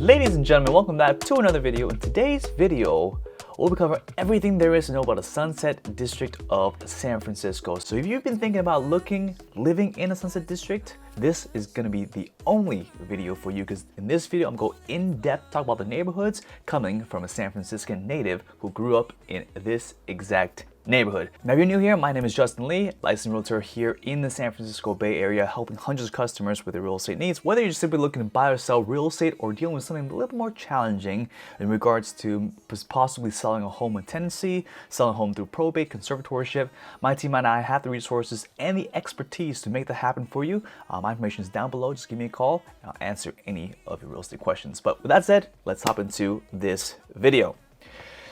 Ladies and gentlemen, welcome back to another video. In today's video, we'll be covering everything there is to know about the Sunset District of San Francisco. So if you've been thinking about living in a Sunset District, this is going to be the only video for you, because in this video, I'm going to go in depth talk about the neighborhoods coming from a San Franciscan native who grew up in this exact neighborhood. Now, if you're new here, my name is Justin Lee, licensed realtor here in the San Francisco Bay Area, helping hundreds of customers with their real estate needs, whether you're simply looking to buy or sell real estate or dealing with something a little more challenging in regards to possibly selling a home with tenancy, selling a home through probate, conservatorship. My team and I have the resources and the expertise to make that happen for you. My information is down below. Just give me a call and I'll answer any of your real estate questions. But with that said, let's hop into this video.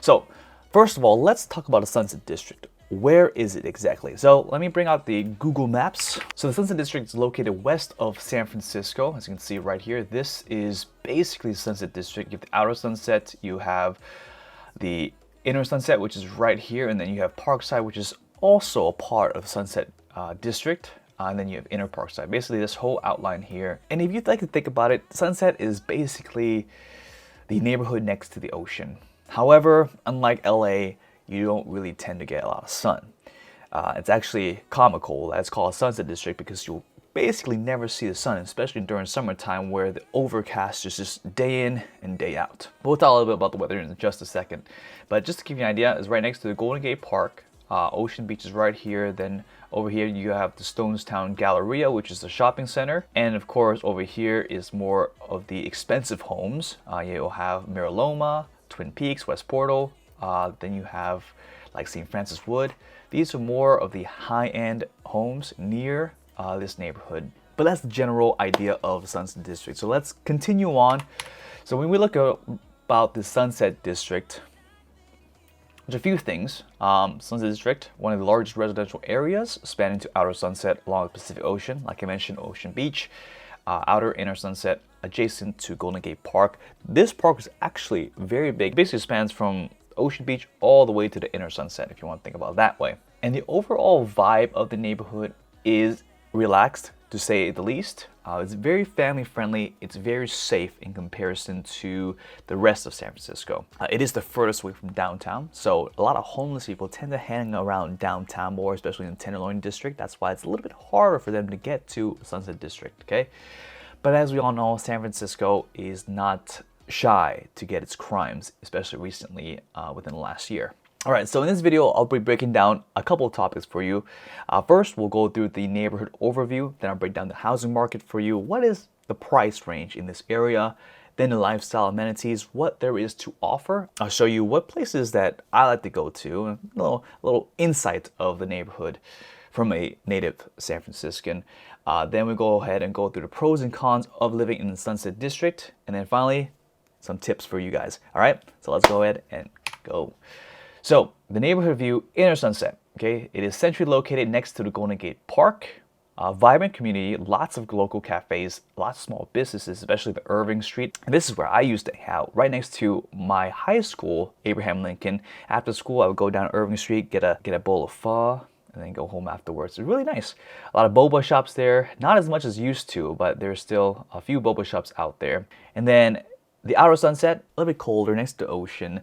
So, first of all, let's talk about the Sunset District. Where is it exactly? So let me bring out the Google Maps. So the Sunset District is located west of San Francisco. As you can see right here, this is basically the Sunset District. You have the outer Sunset, you have the inner Sunset, which is right here, and then you have Parkside, which is also a part of Sunset District. And then you have inner Parkside. Basically, this whole outline here. And if you'd like to think about it, Sunset is basically the neighborhood next to the ocean. However, unlike LA, you don't really tend to get a lot of sun. It's actually comical that it's called a Sunset District because you'll basically never see the sun, especially during summertime where the overcast is just day in and day out. But we'll talk a little bit about the weather in just a second. But just to give you an idea, it's right next to the Golden Gate Park. Ocean Beach is right here. Then over here you have the Stonestown Galleria, which is the shopping center. And of course over here is more of the expensive homes. You'll have Mira Loma, Twin Peaks, West Portal, then you have like St. Francis Wood. These are more of the high-end homes near this neighborhood. But that's the general idea of Sunset District. So let's continue on. So when we look about the Sunset District, there's a few things. Sunset District, one of the largest residential areas spanning to outer Sunset along the Pacific Ocean. Like I mentioned, Ocean Beach, outer inner Sunset, adjacent to Golden Gate Park. This park is actually very big. It basically spans from Ocean Beach all the way to the inner Sunset, if you want to think about it that way. And the overall vibe of the neighborhood is relaxed, to say the least. It's very family friendly. It's very safe in comparison to the rest of San Francisco. It is the furthest away from downtown, so a lot of homeless people tend to hang around downtown more, especially in the Tenderloin District. That's why it's a little bit harder for them to get to Sunset District, okay? But as we all know, San Francisco is not shy to get its crimes, especially recently within the last year. All right, so in this video, I'll be breaking down a couple of topics for you. First, we'll go through the neighborhood overview. Then I'll break down the housing market for you. What is the price range in this area? Then the lifestyle amenities, what there is to offer. I'll show you what places that I like to go to, and a little insight of the neighborhood from a native San Franciscan. Then we go ahead and go through the pros and cons of living in the Sunset District. And then finally, some tips for you guys. All right, so let's go ahead and go. So the neighborhood view, inner Sunset, okay? It is centrally located next to the Golden Gate Park. A vibrant community, lots of local cafes, lots of small businesses, especially the Irving Street. And this is where I used to hang out, right next to my high school, Abraham Lincoln. After school, I would go down Irving Street, get a bowl of pho, and then go home afterwards. It's really nice. A lot of boba shops there, not as much as used to, but there's still a few boba shops out there. And then the outer Sunset, a little bit colder, next to the ocean.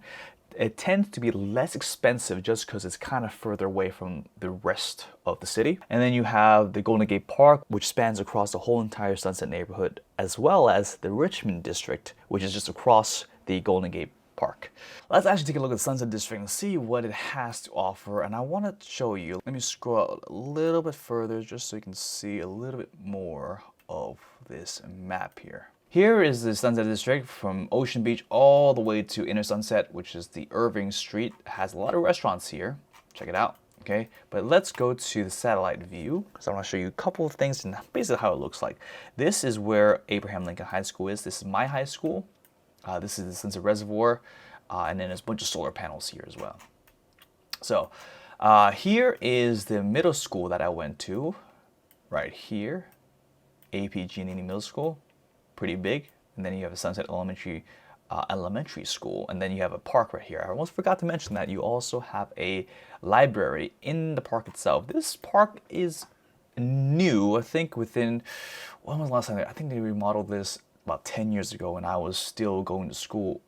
It tends to be less expensive just because it's kind of further away from the rest of the city. And then you have the Golden Gate Park, which spans across the whole entire Sunset neighborhood, as well as the Richmond District, which is just across the Golden Gate Park. Let's actually take a look at the Sunset District and see what it has to offer. And I want to show you, let me scroll out a little bit further just so you can see a little bit more of this map here. Here is the Sunset District from Ocean Beach all the way to Inner Sunset, which is the Irving Street. It has a lot of restaurants here. Check it out, okay? But let's go to the satellite view because I want to show you a couple of things and basically how it looks like. This is where Abraham Lincoln High School is. This is my high school. This is the Sunset Reservoir, and then there's a bunch of solar panels here as well. So here is the middle school that I went to, right here, AP Giannini Middle School. Pretty big. And then you have a Sunset Elementary School, and then you have a park right here. I almost forgot to mention that you also have a library in the park itself. This park is new, I think within, when was the last time? I think they remodeled this about 10 years ago when I was still going to school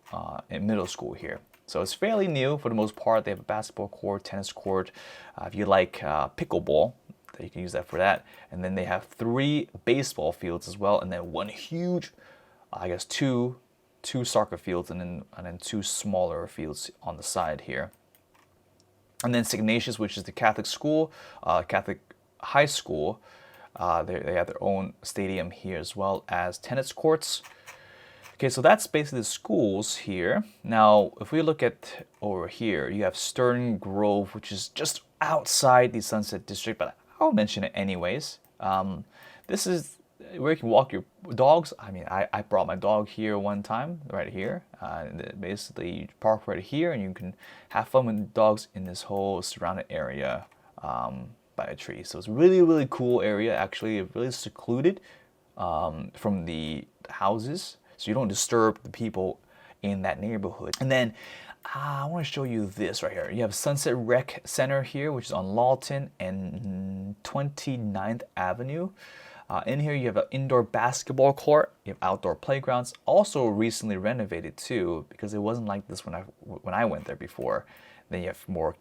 in middle school here. So it's fairly new for the most part. They have a basketball court, tennis court. If you like pickleball, you can use that for that. And then they have 3 baseball fields as well, and then one huge, I guess two soccer fields, and then 2 smaller fields on the side here. And then St. Ignatius, which is the Catholic school, Catholic high school. They have their own stadium here as well as tennis courts. Okay, so that's basically the schools here. Now, if we look at over here, you have Stern Grove, which is just outside the Sunset District, but I'll mention it anyways. This is where you can walk your dogs. I mean, I brought my dog here one time, right here. Basically, you park right here, and you can have fun with dogs in this whole surrounded area by a tree. So it's really, really cool area. Actually, really secluded from the houses, so you don't disturb the people in that neighborhood. And then I want to show you this right here. You have Sunset Rec Center here, which is on Lawton and 29th Avenue. In here, you have an indoor basketball court. You have outdoor playgrounds. Also recently renovated too, because it wasn't like this when I went there before. Then you have more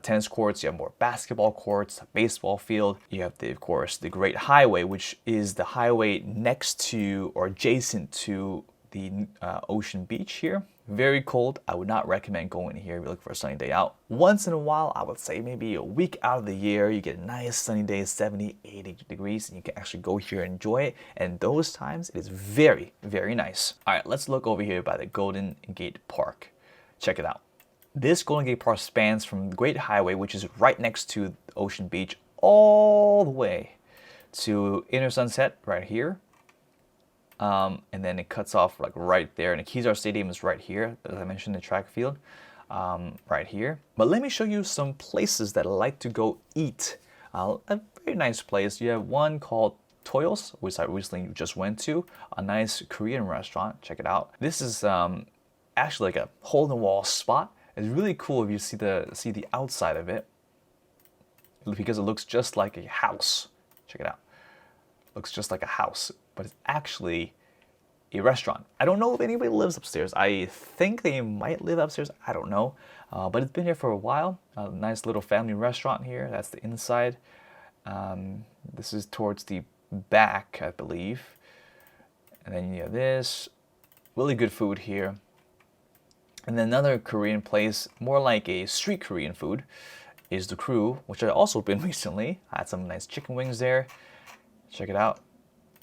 tennis courts. You have more basketball courts, a baseball field. You have, of course, the Great Highway, which is the highway next to or adjacent to the ocean beach here. Very cold. I would not recommend going here if you're looking for a sunny day out. Once in a while, I would say maybe a week out of the year, you get a nice sunny day, 70, 80 degrees, and you can actually go here and enjoy it. And those times, it is very, very nice. All right, let's look over here by the Golden Gate Park. Check it out. This Golden Gate Park spans from the Great Highway, which is right next to Ocean Beach, all the way to Inner Sunset right here. And then it cuts off like right there, and the Kezar Stadium is right here, as I mentioned, the track field right here. But let me show you some places that I like to go eat. A very nice place. You have one called Toyos, which I recently just went to, a nice Korean restaurant. Check it out. This is actually like a hole-in-the-wall spot. It's really cool if you see the outside of it, because it looks just like a house. Check it out. Looks just like a house, but it's actually a restaurant. I don't know if anybody lives upstairs. I think they might live upstairs. I don't know, but it's been here for a while. A nice little family restaurant here. That's the inside. This is towards the back, I believe. And then you have this. Really good food here. And then another Korean place, more like a street Korean food, is The Crew, which I've also been recently. I had some nice chicken wings there. Check it out.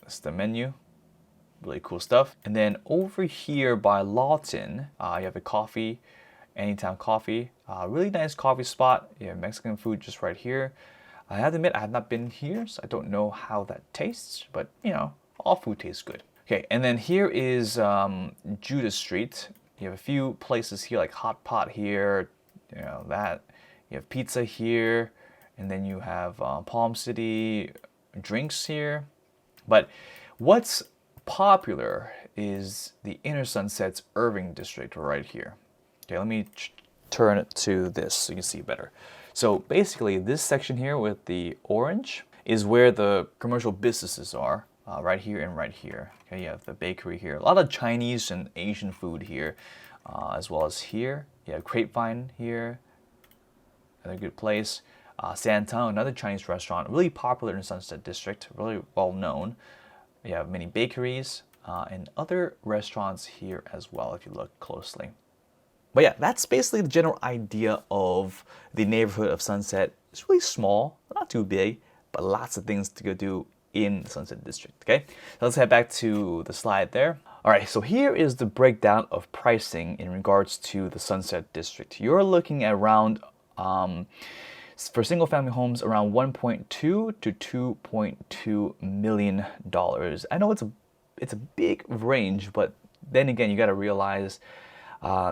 That's the menu. Really cool stuff. And then over here by Lawton, you have a coffee, Anytime Coffee. Really nice coffee spot. You have Mexican food just right here. I have to admit, I have not been here, so I don't know how that tastes, but you know, all food tastes good. Okay, and then here is Judas Street. You have a few places here, like Hot Pot here, you know, that. You have pizza here, and then you have Palm City drinks here. But what's popular is the Inner Sunset's Irving District right here. Okay, let me turn it to this so you can see better. So basically, this section here with the orange is where the commercial businesses are, right here and right here. Okay, you have the bakery here. A lot of Chinese and Asian food here, as well as here. You have Grapevine here, another good place. Santown, another Chinese restaurant, really popular in Sunset District, really well known. You have many bakeries and other restaurants here as well if you look closely. But yeah, that's basically the general idea of the neighborhood of Sunset. It's really small, not too big, but lots of things to go do in the Sunset District, okay? So let's head back to the slide there. All right, so here is the breakdown of pricing in regards to the Sunset District. You're looking at around for single-family homes, around $1.2 to $2.2 million. I know it's a big range, but then again, you got to realize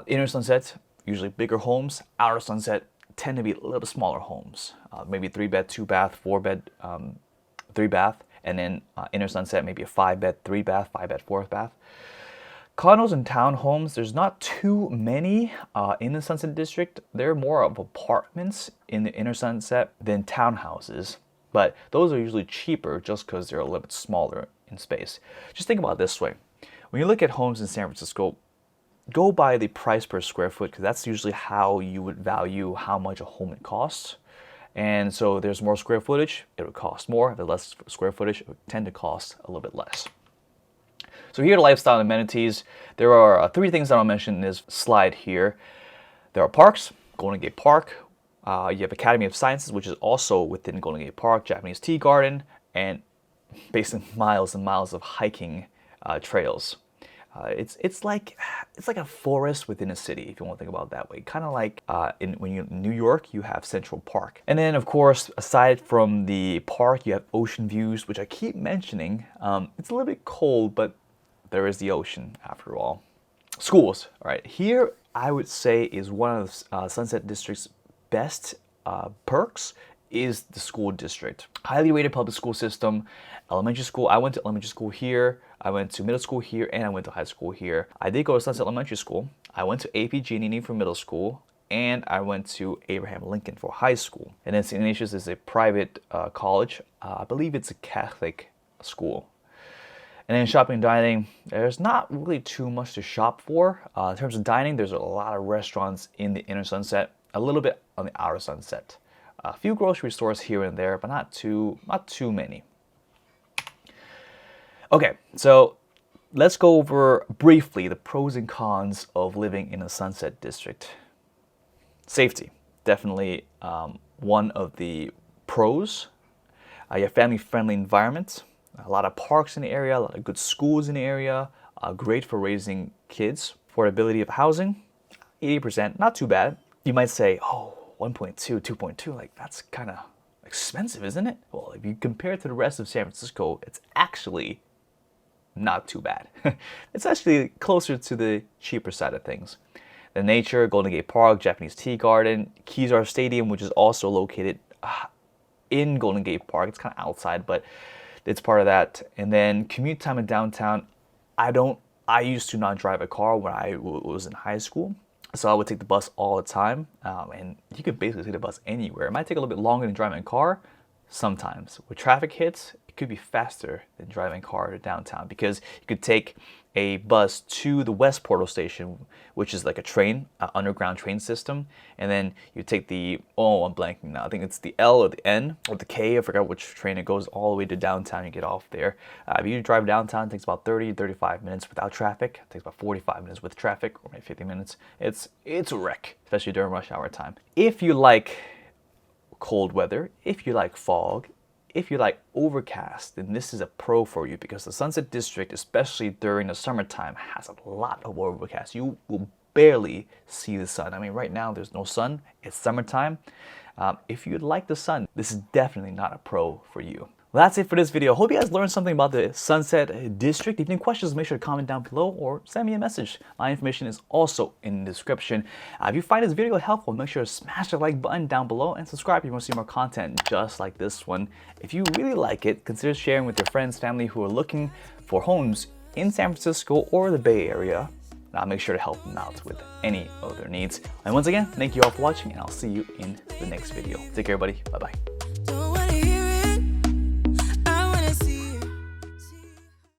Inner Sunset, usually bigger homes. Outer Sunset tend to be a little bit smaller homes, maybe 3-bed, 2-bath, 4-bed, 3-bath, and then Inner Sunset maybe a 5-bed, 3-bath, 5-bed, 4-bath. Condos and townhomes, there's not too many in the Sunset District. There are more of apartments in the Inner Sunset than townhouses, but those are usually cheaper just because they're a little bit smaller in space. Just think about it this way. When you look at homes in San Francisco, go by the price per square foot, because that's usually how you would value how much a home it costs. And so there's more square footage, it would cost more. If there's less square footage, it would tend to cost a little bit less. So here are the lifestyle amenities. There are 3 things that I'll mention in this slide here. There are parks, Golden Gate Park. You have Academy of Sciences, which is also within Golden Gate Park, Japanese Tea Garden, and basically miles and miles of hiking trails. It's like a forest within a city, if you want to think about it that way. Kind of like when you're in New York, you have Central Park. And then, of course, aside from the park, you have ocean views, which I keep mentioning. It's a little bit cold, but there is the ocean after all. Schools, all right. Here, I would say, is one of Sunset District's best perks is the school district. Highly rated public school system. Elementary school, I went to elementary school here, I went to middle school here, and I went to high school here. I did go to Sunset Elementary School. I went to AP Giannini for middle school, and I went to Abraham Lincoln for high school. And then St. Ignatius is a private college. I believe it's a Catholic school. And then shopping and dining, there's not really too much to shop for. In terms of dining, there's a lot of restaurants in the inner Sunset, a little bit on the outer Sunset. A few grocery stores here and there, but not too many. Okay, so let's go over briefly the pros and cons of living in a Sunset District. Safety, definitely one of the pros. You have family-friendly environment, a lot of parks in the area, a lot of good schools in the area, great for raising kids. Affordability of housing, 80%, not too bad. You might say, oh, 1.2, 2.2, like that's kind of expensive, isn't it? Well, if you compare it to the rest of San Francisco, it's actually not too bad. It's actually closer to the cheaper side of things. The nature, Golden Gate Park, Japanese Tea Garden, Kezar Stadium, which is also located in Golden Gate Park. It's kind of outside, but it's part of that. And then commute time in downtown. I used to not drive a car when I was in high school. So I would take the bus all the time, and you could basically take the bus anywhere. It might take a little bit longer than driving a car sometimes. With traffic hits, it could be faster than driving a car to downtown, because you could take a bus to the West Portal Station, which is like a train, underground train system, and then you take the, I'm blanking now, I think it's the L or the N or the K, I forgot which train it goes all the way to downtown, you get off there. If you drive downtown, it takes about 35 minutes without traffic. It takes about 45 minutes with traffic, or maybe 50 minutes. It's a wreck, especially during rush hour time. If you like cold weather, if you like fog, if you like overcast, then this is a pro for you, because the Sunset District, especially during the summertime, has a lot of overcast. You will barely see the sun. I mean, right now there's no sun. It's summertime. If you like the sun, this is definitely not a pro for you. Well, that's it for this video. Hope you guys learned something about the Sunset District. If you have any questions, make sure to comment down below or send me a message. My information is also in the description. If you find this video helpful, make sure to smash the like button down below and subscribe if you want to see more content just like this one. If you really like it, consider sharing with your friends, family who are looking for homes in San Francisco or the Bay Area. And I'll make sure to help them out with any of their needs. And once again, thank you all for watching, and I'll see you in the next video. Take care, everybody. Bye-bye.